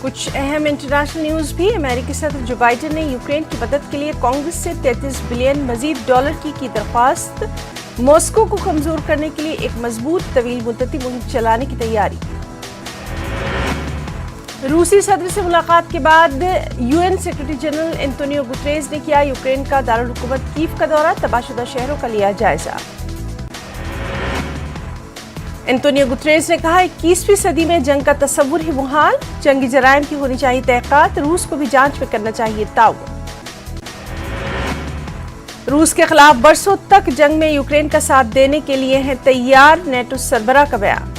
कुछ अहम international news भी। अमेरिकी सदर जो बाइडेन ने यूक्रेन की मदद के लिए कांग्रेस से 33 बिलियन मजीद डॉलर की दरख्वास्त। मॉस्को को कमजोर करने के लिए एक मजबूत तवील मुद्दती मुहिम चलाने की तैयारी। रूसी सदर से मुलाकात के बाद UN secretary general Antonio Guterres ने किया यूक्रेन का दारुल हुकूमत कीव का दौरा। तबाहशुदा शहरों का लिया जायजा। एंटोनियो गुतरेस ने कहा 21वीं सदी में जंग का तस्वुर ही मुहाल। जंगी जराइम की होनी चाहिए तहकीकात। रूस को भी जांच में करना चाहिए ताउन। रूस के खिलाफ बरसों तक जंग में यूक्रेन का साथ देने के लिए है तैयार, नेटो सरबराह का बयान।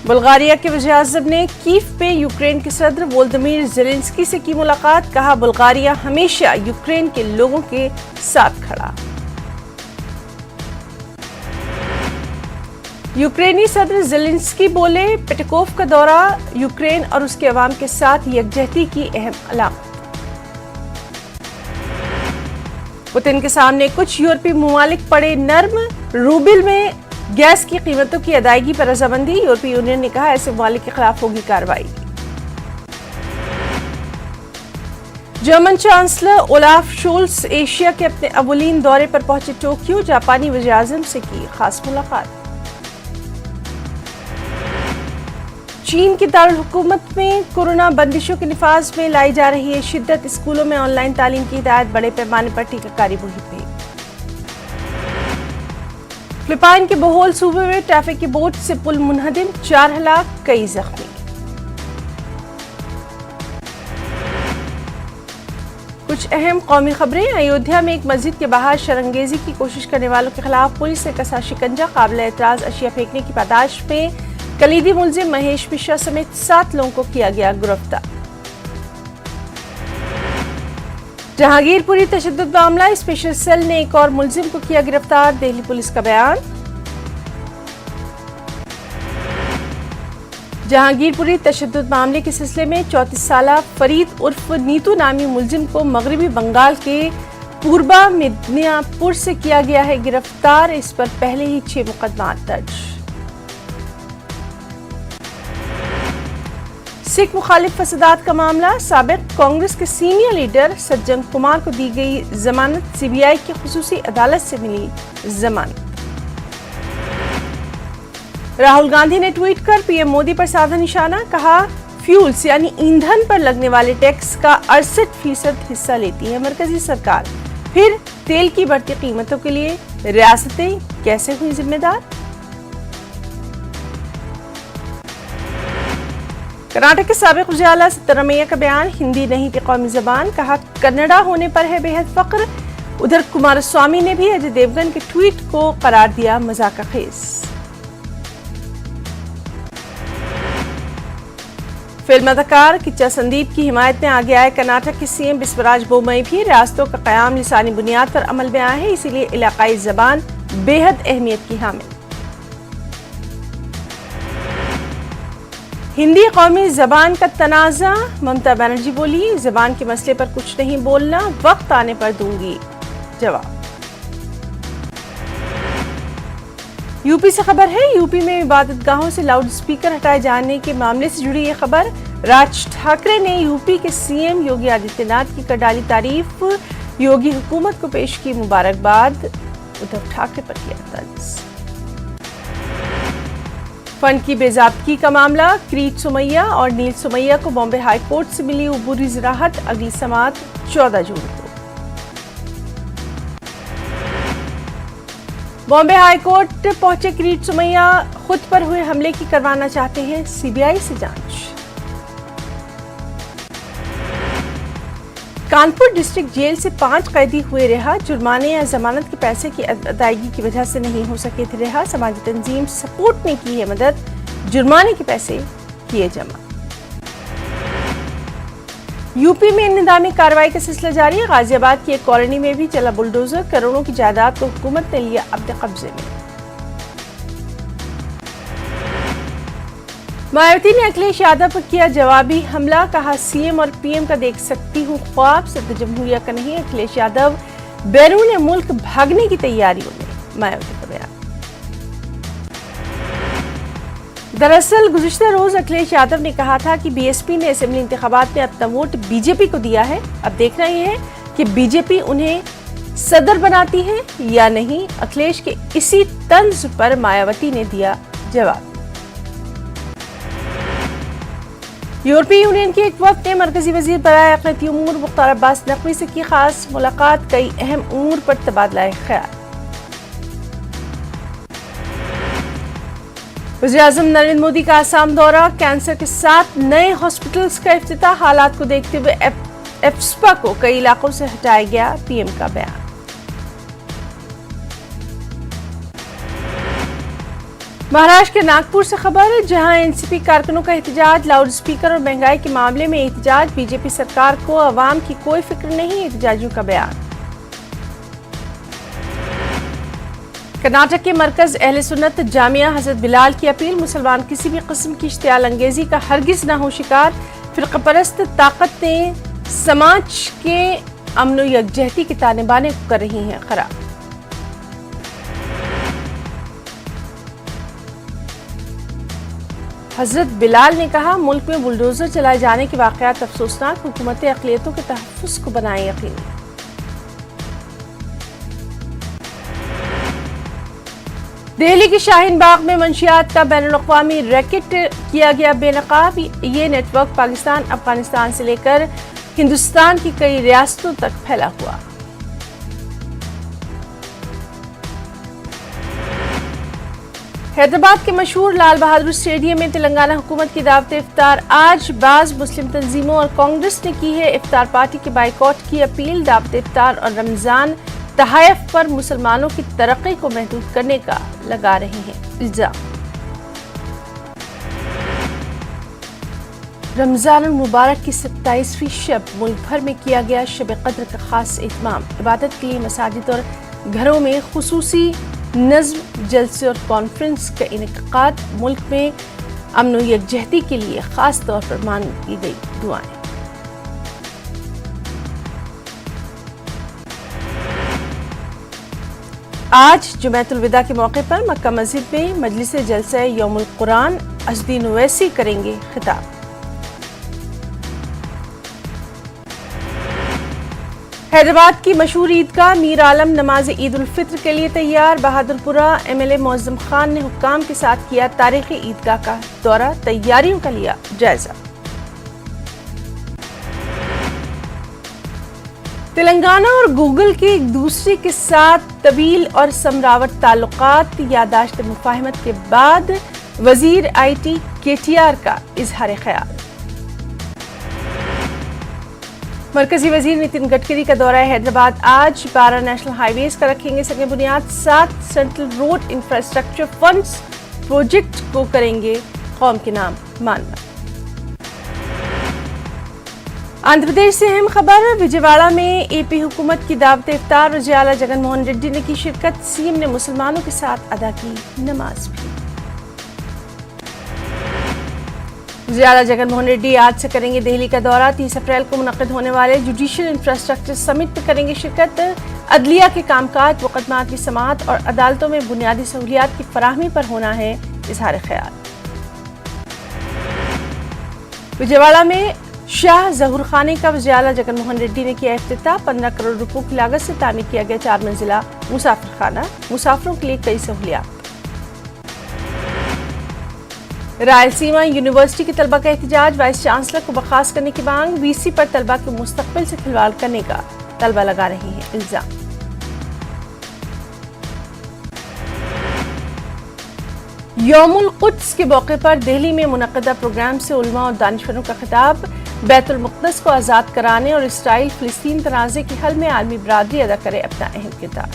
बुल्गारिया के वज़ीर-ए-आज़म ने कीव पे यूक्रेन के सदर वोलोदिमीर ज़ेलेंस्की से की मुलाकात। कहा बुल्गारिया हमेशा यूक्रेन के लोगों के साथ खड़ा। यूक्रेनी सदर ज़ेलेंस्की बोले पेटकोव का दौरा यूक्रेन और उसके अवाम के साथ यकजहती की अहम अलामत। पुतिन के सामने कुछ यूरोपीय ममालिक पड़े नर्म। रूबल में गैस की कीमतों की अदायगी पर रजामंदी। यूरोपीय यूनियन ने कहा ऐसे ममालिक के खिलाफ होगी कार्रवाई। German chancellor Olaf Sholes Asia के अपने अवलीन दौरे पर पहुंचे टोक्यो। जापानी वज़ीर-ए-आज़म से की खास मुलाकात। चीन की दारुल हुकूमत में कोरोना बंदिशों के निफाज में लाई जा रही है शिद्दत। स्कूलों में ऑनलाइन तालीम की हिदायत। बड़े पैमाने पर टीकाकारी मुहिम भी। फिलिपाइन के बोहोल सूबे में ट्रैफिक की बोट से पुल मुनहदिम। 4 हलाक, कई जख्मी। कुछ अहम कौमी खबरें। अयोध्या में एक मस्जिद के बाहर शरंगेजी की कोशिश करने वालों के खिलाफ पुलिस ने कसा शिकंजा। काबिल एतराज अशिया फेंकने की पादाश में कलीदी मुलजिम महेश मिश्रा समेत 7 लोगों को किया गया गिरफ्तार। जहांगीरपुरी तशद्दुद मामला। स्पेशल सेल ने एक और मुलजिम को किया गिरफ्तार। दिल्ली पुलिस का बयान। जहांगीरपुरी तशद्दुद मामले के सिलसिले में 34 साला फरीद उर्फ नीतू नामी मुलजिम को मगरबी बंगाल के पूर्बा मिदनापुर से किया गया है गिरफ्तार। इस पर पहले ही 6 मुकदमा दर्ज। सिख मुखालिफ फसादात का मामला। साबिक कांग्रेस के सीनियर लीडर सज्जन कुमार को दी गई जमानत। सीबीआई की खुसूसी अदालत से मिली जमानत। राहुल गांधी ने ट्वीट कर पीएम मोदी पर साधा निशाना। कहा फ्यूल्स यानी ईंधन पर लगने वाले टैक्स का 68% हिस्सा लेती है मरकजी सरकार। फिर तेल की बढ़ती कीमतों के लिए रियासतें कैसे हुई जिम्मेदार। कर्नाटक के साबिक वज़ीर आला सिद्धरामैया का बयान। हिंदी नहीं थी कौमी जबान। कहा कन्नड़ा होने पर है बेहद फख्र। उधर कुमारस्वामी ने भी अजय देवगन के ट्वीट को करार दिया मजाकखेज। फिल्म अदाकार किच्चा संदीप की हिमायत में आगे आए कर्नाटक के सीएम बिस्वराज बोम्मई भी। रियासतों का कयाम लिसानी बुनियाद पर अमल में आया है, इसीलिए इलाकाई जबान बेहद अहमियत की हामिल। हिंदी कौमी जबान का तनाज़ा। ममता बनर्जी बोली जबान के मसले पर कुछ नहीं बोलना, वक्त आने पर दूंगी जवाब। यूपी से खबर है। यूपी में इबादतगाहों से लाउड स्पीकर हटाए जाने के मामले से जुड़ी यह खबर। राज ठाकरे ने यूपी के सीएम योगी आदित्यनाथ की कर डाली तारीफ। योगी हुकूमत को पेश की मुबारकबाद। उद्धव ठाकरे पर किया तंज। फंड की बेज़ाब्तगी का मामला। किरीट सोमैया और नील सोमैया को बॉम्बे हाई कोर्ट से मिली उबूरी राहत। अगली समाअत 14 जून को। बॉम्बे हाई कोर्ट पहुंचे किरीट सोमैया खुद पर हुए हमले की करवाना चाहते हैं सीबीआई से जांच। कानपुर डिस्ट्रिक्ट जेल से 5 कैदी हुए रिहा। जुर्माने या जमानत के पैसे की अदायगी की वजह से नहीं हो सके थे रिहा। समाजी तंजीम सपोर्ट ने की है मदद। जुर्माने के पैसे किए जमा। यूपी में निदामी कार्रवाई का सिलसिला जारी है। गाजियाबाद की एक कॉलोनी में भी चला बुलडोजर। करोड़ों की जायदाद को हुकूमत ने लिया अपने कब्जे में। मायावती ने अखिलेश यादव पर किया जवाबी हमला। कहा सीएम और पीएम का देख सकती हूं ख्वाब, सदर जमहूरिया का नहीं। अखिलेश यादव बैरून मुल्क भागने की तैयारियों में। मायावती का बयान। दरअसल गुज़िश्ता रोज अखिलेश यादव ने कहा था कि बीएसपी ने असेंबली इंतखाबात में अपना वोट बीजेपी को दिया है। अब देखना यह है कि बीजेपी उन्हें सदर बनाती है या नहीं। अखिलेश के इसी तंज पर मायावती ने दिया जवाब। यूरोपीय यूनियन के एक वफ्द ने मरकजी वजीर बराए अक़लियती उमूर मुख्तार अब्बास नकवी से की खास मुलाकात। कई अहम उमूर पर तबादला ख्याल। वज़ीर-ए-आज़म नरेंद्र मोदी का आसाम दौरा, कैंसर के 7 नए हॉस्पिटल्स का इफ्तिताह। हालात को देखते हुए एफ्सपा को कई इलाकों से हटाया गया, पीएम का बयान। महाराष्ट्र के नागपुर से खबर, जहां एनसीपी कारकुनों का एहतजाज। लाउड स्पीकर और महंगाई के मामले में एहतजाज। बीजेपी सरकार को अवाम की कोई फिक्र नहीं, एहतजाजियों का बयान। कर्नाटक के मरकज अहले सुन्नत जामिया हजरत बिलाल की अपील, मुसलमान किसी भी किस्म की इश्तियाल अंगेजी का हरगिज न हो शिकार। फिरका परस्त ताकतें समाज के अमन व यकजहती के ताने बाने कर रही हैं खराब। हजरत बिलाल ने कहा, मुल्क में बुलडोजर चलाए जाने के वाकयात अफसोसनाक, हुकूमतें अक़लियतों के तहफ़्फ़ुज़ को बनाए यकीनी। दिल्ली के शाहीन बाग में मंशियात का बैनुल-अक़वामी रैकेट किया गया बेनकाब। ये नेटवर्क पाकिस्तान, अफगानिस्तान से लेकर हिंदुस्तान की कई रियासतों तक फैला हुआ। हैदराबाद के मशहूर लाल बहादुर स्टेडियम में तेलंगाना हुकूमत की दावत इफ्तार आज। बाज़ मुस्लिम तंजीमों और कांग्रेस ने की है इफ्तार पार्टी के बाइकॉट की अपील। दावत इफ्तार और रमजान तहायफ पर मुसलमानों की तरक्की को महदूद करने का लगा रहे हैं इल्जाम। रमजान मुबारक की 27वीं शब, मुल्क भर में किया गया शब कद्र का खास एहतमाम। इबादत के लिए मसाजिद और घरों में खुसूसी नज़्म, जलसे और कॉन्फ्रेंस का इनेकाद। मुल्क में अमन व यकजहती के लिए खास तौर पर मांगी गई दुआएं। आज जुमेतुल विदा के मौके पर मक्का मस्जिद में मजलिस जलसा यौमुल कुरान अज़दीन ओवैसी करेंगे खिताब। हैदराबाद की मशहूर ईदगाह मीर आलम नमाज ईद उल फित्र के लिए तैयार। बहादुरपुरा एमएलए मोअज़्ज़म खान ने हुक्काम के साथ किया तारीखी ईदगाह का दौरा, तैयारियों का लिया जायजा। तेलंगाना और गूगल के एक दूसरे के साथ तवील और समरावट ताल्लुकात। यादाश्त मुफाहमत के बाद वजीर आईटी केटीआर का इजहार ख्याल। मरकजी वजीर नितिन गडकरी का दौरा हैदराबाद आज। 12 नेशनल हाईवेज का रखेंगे सगे बुनियाद। 7 central road infrastructure funds project को करेंगे कौम के नाम मानना। आंध्र प्रदेश से अहम खबर, विजयवाड़ा में एपी हुकूमत की दावत इफ्तार। वज़ीर-ए-आला जगन मोहन रेड्डी ने की शिरकत। सीएम ने मुसलमानों के साथ अदा की नमाज भी। वज़ीर-ए-आला जगन मोहन रेड्डी आज से करेंगे दिल्ली का दौरा। 30 अप्रैल को मुनक़िद होने वाले जुडिशल इंफ्रास्ट्रक्चर समिट में करेंगे शिरकत। अदलिया के कामकाज, मुकदमात की समाअत और अदालतों में बुनियादी सहूलियात की फराहमी पर होना है इजहार ख्याल। विजयवाड़ा में शाह ज़हूर खाने का वज़ीर-ए-आला जगन मोहन रेड्डी ने किया इफ्तिताह। 15 करोड़ रुपयों की लागत से तामीर किया गया 4 मंजिला मुसाफिर खाना, मुसाफिरों के लिए कई सहूलियात। रायलसीमा यूनिवर्सिटी के तलबा का एहतजाज, वाइस चांसलर को बर्खास्त करने की मांग। वीसी पर तलबा के मुस्तकबिल से खिलवाड़ करने का तलबा लगा रहे हैं इल्जाम। यौमुल कुद्स के मौके पर दिल्ली में मुनक़्क़दा प्रोग्राम से उलमा और दानिशवरों का खिताब। बैतुल मुक़द्दस को आज़ाद कराने और इसराइल फ़िलिस्तीन तनाज़े के हल में आलमी बरादरी अदा करे अपना अहम किरदार।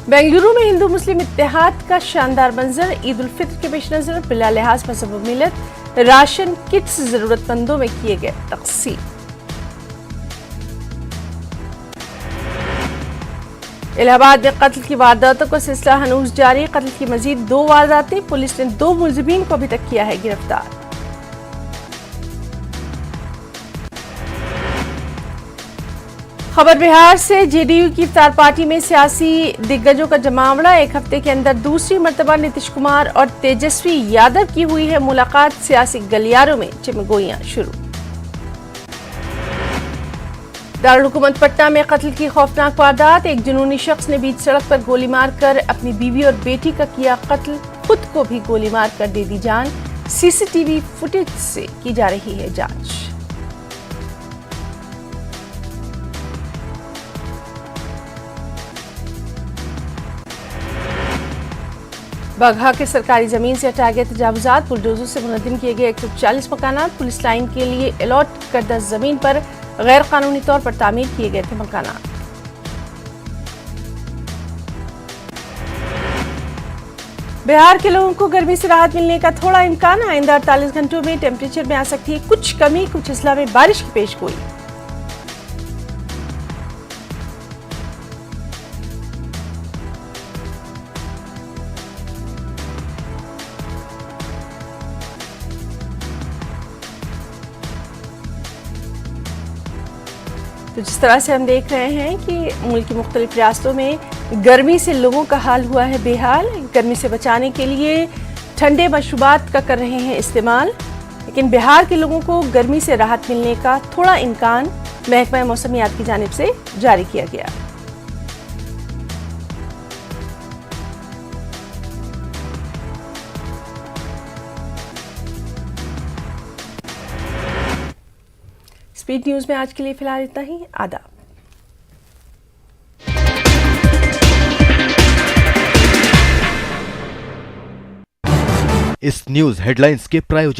बेंगलुरु में हिंदू मुस्लिम इत्तेहाद का शानदार मंजर। ईद उल फित्र के पेश नजर बिला लिहाज मज़हब व मिलत राशन किट्स जरूरतमंदों में किए गए तक़सीम। इलाहाबाद में कत्ल की वारदातों का सिलसिला हनूज जारी। कत्ल की मजीद 2 वारदातें, पुलिस ने 2 मुलजिमीन को अभी तक किया है गिरफ्तार। खबर बिहार से, जेडीयू की इफ्तार पार्टी में सियासी दिग्गजों का जमावड़ा। एक हफ्ते के अंदर दूसरी मर्तबा नीतीश कुमार और तेजस्वी यादव की हुई है मुलाकात। सियासी गलियारों में चिमगोइयां शुरू। दारुल हुकूमत पटना में कत्ल की खौफनाक वारदात। एक जुनूनी शख्स ने बीच सड़क पर गोली मारकर अपनी बीवी और बेटी का किया कत्ल, खुद को भी गोली मारकर दे दी जान। सीसीटीवी फुटेज से की जा रही है जांच। बगहा के सरकारी जमीन से हटाए गए तजावुजात। बुलडोजर से मुनद्दिम किए गए 140 मकानात। पुलिस लाइन के लिए अलॉट करदा जमीन पर गैर कानूनी तौर पर तामीर किए गए थे मकानात। बिहार के लोगों को गर्मी से राहत मिलने का थोड़ा इम्कान। आइंदा 48 घंटों में टेम्परेचर में आ सकती है कुछ कमी। कुछ अजला में बारिश की पेशगोई। तो जिस तरह से हम देख रहे हैं कि मुल्क की मुख्तलिफ रियासतों में गर्मी से लोगों का हाल हुआ है बेहाल। गर्मी से बचाने के लिए ठंडे मशरूबात का कर रहे हैं इस्तेमाल, लेकिन बिहार के लोगों को गर्मी से राहत मिलने का थोड़ा इम्कान महकमा मौसमियात की जानिब से जारी किया गया। स्पीड न्यूज में आज के लिए फिलहाल इतना ही। आदाब। इस न्यूज हेडलाइंस के प्रायोजक